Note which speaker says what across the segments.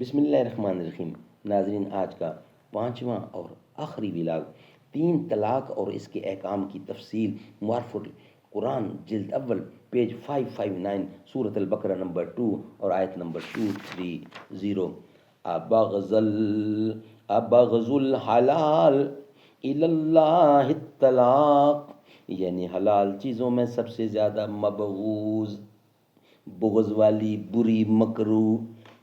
Speaker 1: بسم اللہ الرحمن الرحیم۔ ناظرین، آج کا پانچواں اور آخری ولاگ 3 طلاق اور اس کے احکام کی تفصیل، معرف القرآن جلد اول پیج 559، سورۃ البقرہ نمبر 2 اور آیت نمبر 230۔ ابغض الحلال الی اللہ الطلاق، یعنی حلال چیزوں میں سب سے زیادہ مبغوض، بغض والی، بری، مکروہ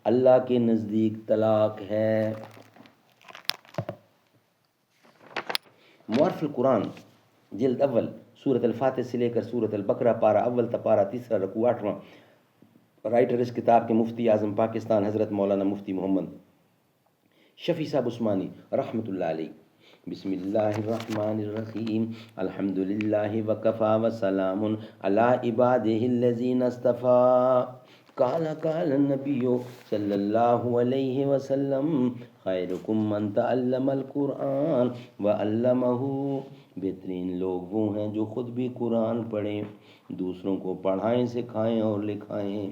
Speaker 1: اللہ کے نزدیک طلاق ہے۔ معرف القرآن جلد اول سورۃ الفاتح سے لے کر سورۃ البقرہ، پارہ اول تا پارہ تیسرا، رکوع 8واں۔ رائٹر اس کتاب کے مفتی اعظم پاکستان حضرت مولانا مفتی محمد شفیع صاحب عثمانی رحمۃ اللہ علیہ۔ بسم اللہ الرحمن الرحیم، الحمد للہ وکفی وسلام علی عبادہ الذین اصطفی۔ قال النبی صلی اللہ علیہ وسلم، خیرکم من تعلم القرآن وعلمہ۔ بہترین لوگ وہ ہیں جو خود بھی قرآن پڑھیں، دوسروں کو پڑھائیں، سکھائیں اور لکھائیں۔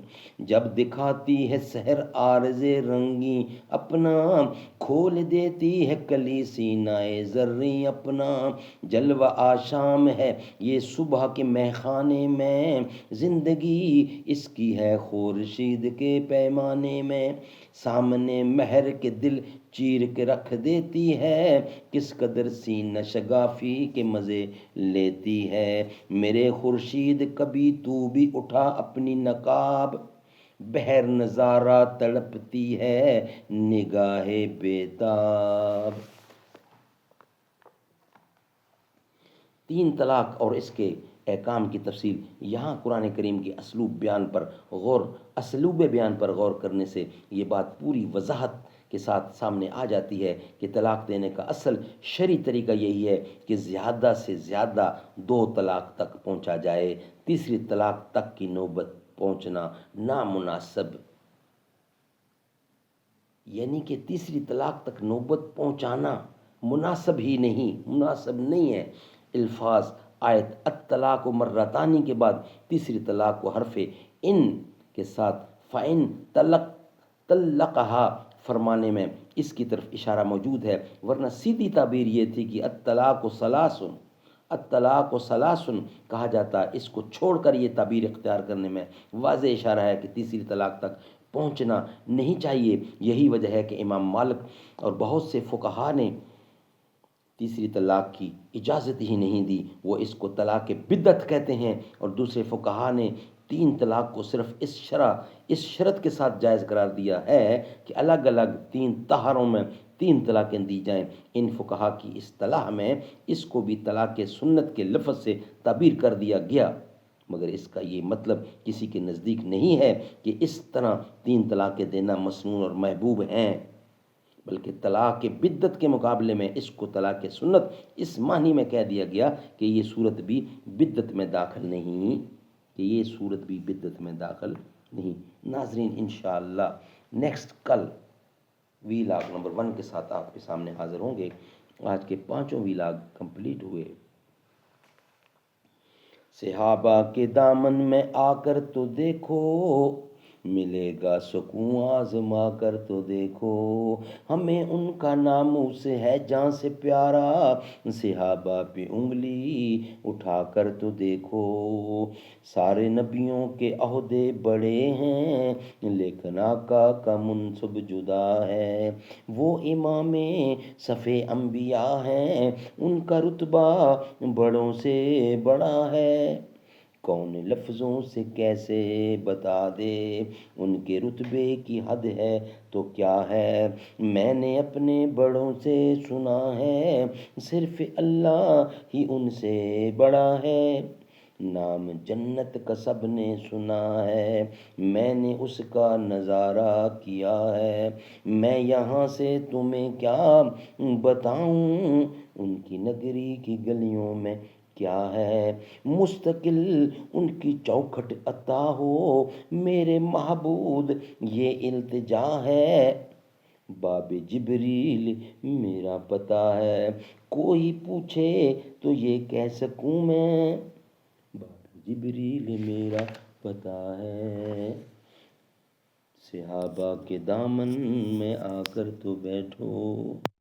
Speaker 1: جب دکھاتی ہے سحر عارض رنگی اپنا، کھول دیتی ہے کلی سینہ زریں اپنا۔ جلوہ آشام ہے یہ صبح کے مہخانے میں، زندگی اس کی ہے خورشید کے پیمانے میں۔ سامنے مہر کے دل چیر کے رکھ دیتی ہے، کس قدر سینہ شگافی کے مزے لیتی ہے۔ میرے خورشید کبھی تو بھی اٹھا اپنی نقاب، بہر نظارہ تڑپتی ہے نگاہ بیتاب۔ 3 طلاق اور اس کے احکام کی تفصیل۔ یہاں قرآن کریم کے اسلوب بیان پر غور کرنے سے یہ بات پوری وضاحت کے ساتھ سامنے آ جاتی ہے کہ طلاق دینے کا اصل شرعی طریقہ یہی ہے کہ زیادہ سے زیادہ 2 طلاق تک پہنچا جائے، تیسری طلاق تک کی نوبت پہنچنا نامناسب، یعنی کہ تیسری طلاق تک نوبت پہنچانا مناسب نہیں ہے۔ الفاظ آیت الطلاق مرتان کے بعد تیسری طلاق کو حرف ان کے ساتھ فَإِن طَلَّقَهَا فرمانے میں اس کی طرف اشارہ موجود ہے، ورنہ سیدھی تعبیر یہ تھی کہ الطلاق ثلاث کہا جاتا۔ اس کو چھوڑ کر یہ تعبیر اختیار کرنے میں واضح اشارہ ہے کہ تیسری طلاق تک پہنچنا نہیں چاہیے۔ یہی وجہ ہے کہ امام مالک اور بہت سے فقہا نے تیسری طلاق کی اجازت ہی نہیں دی، وہ اس کو طلاق بدعت کہتے ہیں، اور دوسرے فقہا نے 3 طلاق کو صرف اس شرط کے ساتھ جائز قرار دیا ہے کہ الگ الگ 3 طہروں میں 3 طلاقیں دی جائیں۔ ان فقہا کی اصطلاح میں اس کو بھی طلاق سنت کے لفظ سے تعبیر کر دیا گیا، مگر اس کا یہ مطلب کسی کے نزدیک نہیں ہے کہ اس طرح 3 طلاقیں دینا مسنون اور محبوب ہیں، بلکہ طلاق بدعت کے مقابلے میں اس کو طلاق سنت اس معنی میں کہہ دیا گیا کہ یہ صورت بھی بدعت میں داخل نہیں۔ ناظرین، انشاءاللہ نیکسٹ کل ویلاگ نمبر 1 کے ساتھ آپ کے سامنے حاضر ہوں گے۔ آج کے 5 ویلاگ کمپلیٹ ہوئے۔ صحابہ کے دامن میں آ کر تو دیکھو، ملے گا سکون آزما کر تو دیکھو، ہمیں ان کا ناموس ہے جان سے پیارا، صحابہ پہ انگلی اٹھا کر تو دیکھو۔ سارے نبیوں کے عہدے بڑے ہیں، لیکن آقا کا منصب جدا ہے، وہ امام صف انبیاء ہیں، ان کا رتبہ بڑوں سے بڑا ہے۔ کون لفظوں سے کیسے بتا دے، ان کے رتبے کی حد ہے تو کیا ہے، میں نے اپنے بڑوں سے سنا ہے، صرف اللہ ہی ان سے بڑا ہے۔ نام جنت کا سب نے سنا ہے، میں نے اس کا نظارہ کیا ہے، میں یہاں سے تمہیں کیا بتاؤں، ان کی نگری کی گلیوں میں کیا ہے، مستقل ان کی چوکھٹ عطا ہو، میرے معبود یہ التجا ہے، باب جبریل میرا پتہ ہے، کوئی پوچھے تو یہ کہہ سکوں میں، باب جبریل میرا پتہ ہے۔ صحابہ کے دامن میں آ کر تو بیٹھو.